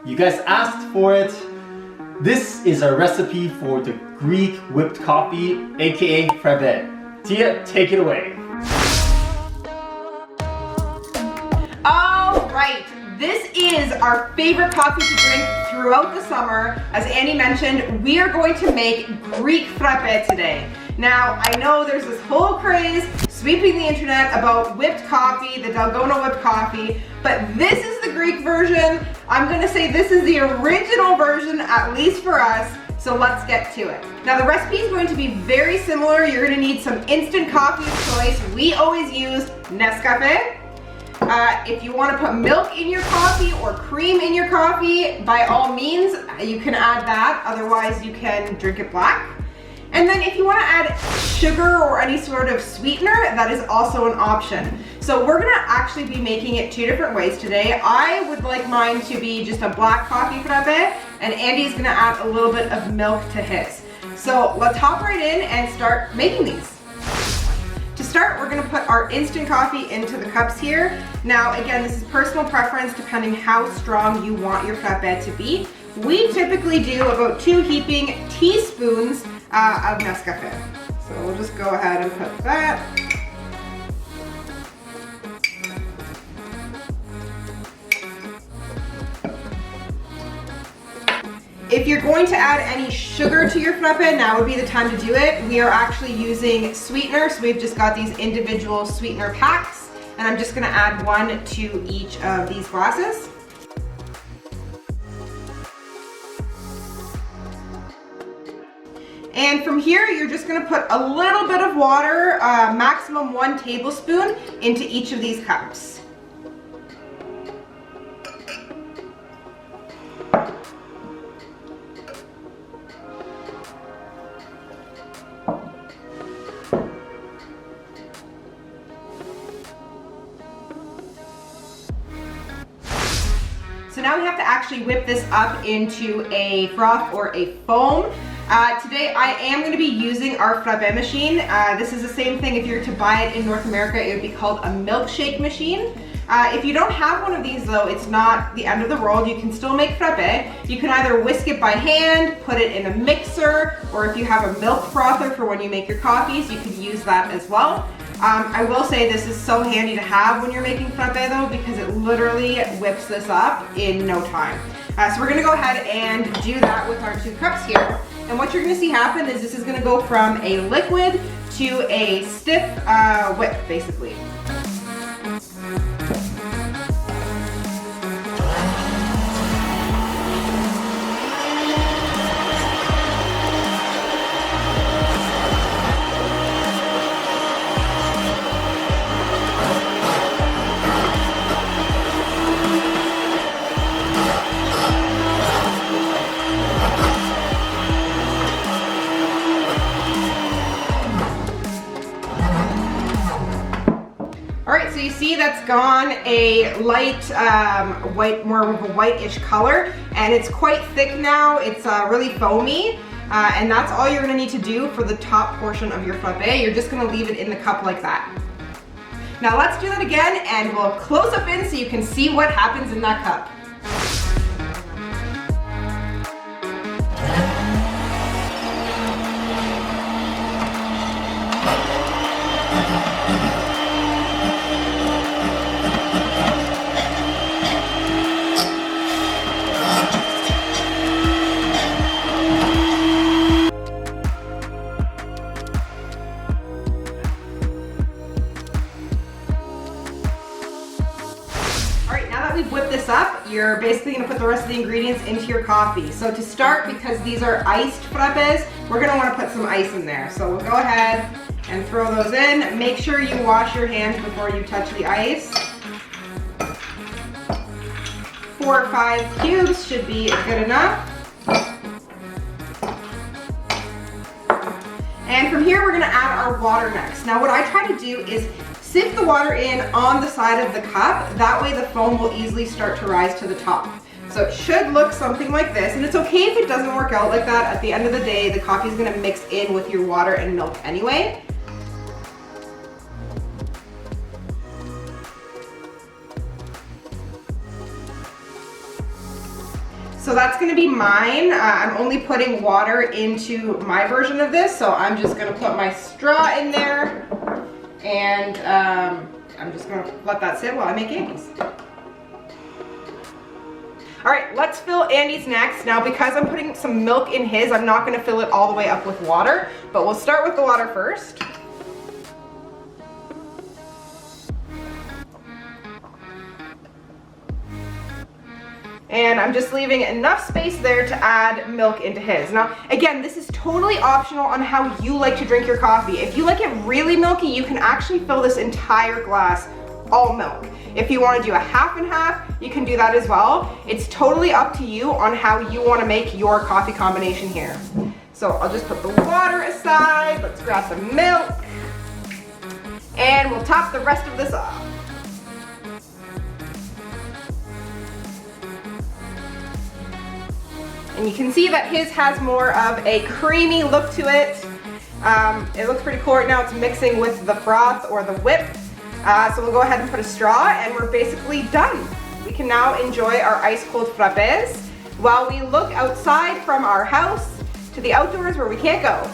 You guys asked for it. This is our recipe for the Greek whipped coffee, aka Frappe. Tia, take it away. All right, this is our favorite coffee to drink throughout the summer. As Andy mentioned, we are going to make Greek Frappe today. Now, I know there's this whole craze sweeping the internet about whipped coffee, the Dalgona whipped coffee, but this is the Greek version. I'm gonna say this is the original version, at least for us, so let's get to it. Now, the recipe is going to be very similar. You're gonna need some instant coffee of choice. We always use Nescafe. If you want to put milk in your coffee or cream in your coffee, by all means, you can add that. Otherwise, you can drink it black. And then if you want to add sugar or any sort of sweetener, that is also an option. So we're going to actually be making it two different ways today. I would like mine to be just a black coffee frappe, and Andy's going to add a little bit of milk to his. So let's hop right in and start making these. To start, we're going to put our instant coffee into the cups here. Now, again, this is personal preference depending how strong you want your frappe to be. We typically do about 2 heaping teaspoons of Nescafe. So we'll just go ahead and put that. If you're going to add any sugar to your frappe, now would be the time to do it. We are actually using sweetener, so we've just got these individual sweetener packs, and I'm just gonna add 1 to each of these glasses. And from here, you're just gonna put a little bit of water, maximum 1 tablespoon, into each of these cups. So now we have to actually whip this up into a froth or a foam. Today I am going to be using our Frappe machine. This is the same thing if you were to buy it in North America, it would be called a milkshake machine. If you don't have one of these though, it's not the end of the world. You can still make frappe. You can either whisk it by hand, put it in a mixer, or if you have a milk frother for when you make your coffees, you could use that as well. I will say this is so handy to have when you're making frappe though, because it literally whips this up in no time. So we're gonna go ahead and do that with our 2 cups here. And what you're gonna see happen is this is gonna go from a liquid to a stiff whip, basically. So you see that's gone a light white, more of a whitish color, and it's quite thick now. It's really foamy, and that's all you're gonna need to do for the top portion of your frappe. You're just gonna leave it in the cup like that. Now let's do that again, and we'll close up in so you can see what happens in that cup. We've whipped this up, you're basically going to put the rest of the ingredients into your coffee. So to start, because these are iced frappes, we're going to want to put some ice in there. So we'll go ahead and throw those in. Make sure you wash your hands before you touch the ice. 4 or 5 cubes should be good enough. And from here, we're going to add our water next. Now what I try to do is sift the water in on the side of the cup. That way the foam will easily start to rise to the top. So it should look something like this, and it's okay if it doesn't work out like that. At the end of the day, the coffee is going to mix in with your water and milk anyway. So that's gonna be mine. I'm only putting water into my version of this, so I'm just gonna put my straw in there, and I'm just gonna let that sit while I make Andy's. All right, let's fill Andy's next. Now, because I'm putting some milk in his, I'm not gonna fill it all the way up with water, but we'll start with the water first. And I'm just leaving enough space there to add milk into his. Now, again, this is totally optional on how you like to drink your coffee. If you like it really milky, you can actually fill this entire glass all milk. If you want to do a half and half, you can do that as well. It's totally up to you on how you want to make your coffee combination here. So I'll just put the water aside. Let's grab some milk. And we'll top the rest of this off. And you can see that his has more of a creamy look to it. It looks pretty cool right now. It's mixing with the froth or the whip. So we'll go ahead and put a straw, and we're basically done. We can now enjoy our ice cold frappes while we look outside from our house to the outdoors where we can't go.